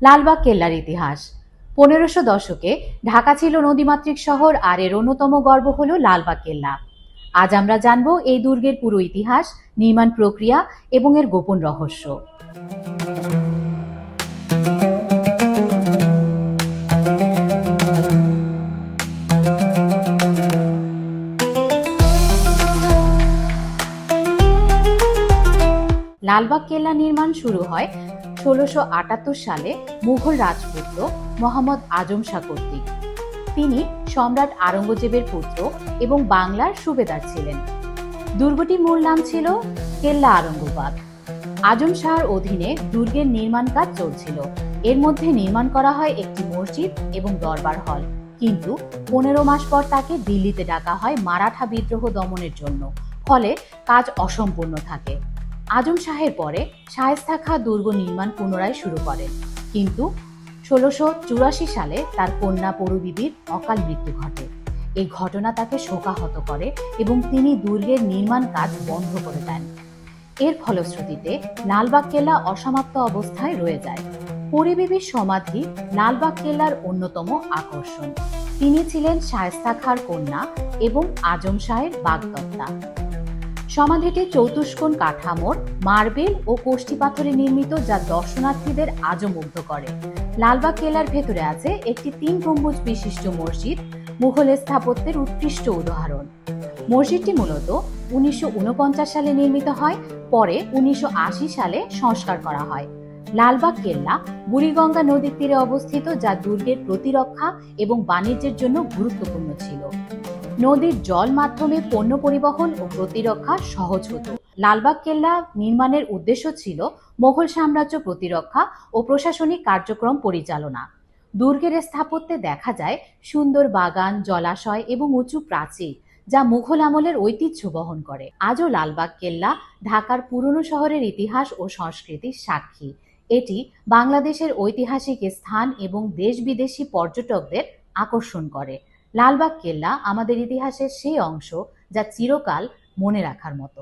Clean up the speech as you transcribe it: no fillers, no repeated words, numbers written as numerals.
লালবাগ কেল্লার ইতিহাস। 1500 দশকে ঢাকা ছিল নদীমাতৃক শহর, আর এর অন্যতম গর্ব হল লালবাগ কেল্লা। আজ আমরা জানব এই দুর্গের পুরো ইতিহাস, নির্মাণ প্রক্রিয়া এবং এর গোপন রহস্য। লালবাগ কেল্লা নির্মাণ শুরু হয় 1678 সালে মুঘল রাজপুত্র মোহাম্মদ আজম শাহ কর্তৃক। তিনি সম্রাট আওরঙ্গজেবের পুত্র এবং বাংলার সুবেদার ছিলেন। দুর্গটির মূল নাম ছিল কেল্লা আওরঙ্গাবাদ। আজম শাহর অধীনে দুর্গের নির্মাণ কাজ চলছিল। এর মধ্যে নির্মাণ করা হয় একটি মসজিদ এবং দরবার হল। কিন্তু 15 মাস পর তাকে দিল্লিতে ডাকা হয় মারাঠা বিদ্রোহ দমনের জন্য, ফলে কাজ অসম্পূর্ণ থাকে। আজম শাহের পরে শায়েস্তা খাঁ দুর্গ নির্মাণ পুনরায় শুরু করেন, কিন্তু 1684 সালে তার কন্যা পরুবিবির অকাল মৃত্যু ঘটে। এই ঘটনা তাকে শোকাহত করে এবং তিনি দুর্গের নির্মাণ কাজ বন্ধ করে দেন। এর ফলশ্রুতিতে লালবাগ কেল্লা অসমাপ্ত অবস্থায় রয়ে যায়। পরুবিবির সমাধি লালবাগ কেল্লার অন্যতম আকর্ষণ। তিনি ছিলেন শায়েস্তা খাঁর কন্যা এবং আজম শাহের বাগদত্তা। সমাধিটি চতুষ্কোণ কাঠামোর, মার্বেল ও কোষ্ঠী পাথরে নির্মিত, যা দর্শনার্থীদের আজও মুগ্ধ করে। লালবাগ কেল্লার ভেতরে আছে একটি 3 গম্বুজ বিশিষ্ট মসজিদ, মুঘল স্থাপত্যের উৎকৃষ্ট উদাহরণ। মসজিদটি মূলত 1949 সালে নির্মিত হয়, পরে 1980 সালে সংস্কার করা হয়। লালবাগ কেল্লা বুড়িগঙ্গা নদীর তীরে অবস্থিত, যা দুর্গের প্রতিরক্ষা এবং বাণিজ্যের জন্য গুরুত্বপূর্ণ ছিল। নদীর জল মাধ্যমে পণ্য পরিবহন ও প্রতিরক্ষা সহজ হতো। লালবাগ কেল্লা নির্মাণের উদ্দেশ্য ছিল মোগল সাম্রাজ্য প্রতিরক্ষা ও প্রশাসনিক কার্যক্রম পরিচালনা। দুর্গের স্থাপত্যে দেখা যায় সুন্দর বাগান, জলাশয় এবং উঁচু প্রাচীর, যা মুঘল আমলের ঐতিহ্য বহন করে। আজও লালবাগ কেল্লা ঢাকার পুরনো শহরের ইতিহাস ও সংস্কৃতির সাক্ষী। এটি বাংলাদেশের ঐতিহাসিক স্থান এবং দেশ বিদেশি পর্যটকদের আকর্ষণ করে। লালবাগ কেল্লা আমাদের ইতিহাসের সেই অংশ যা চিরকাল মনে রাখার মতো।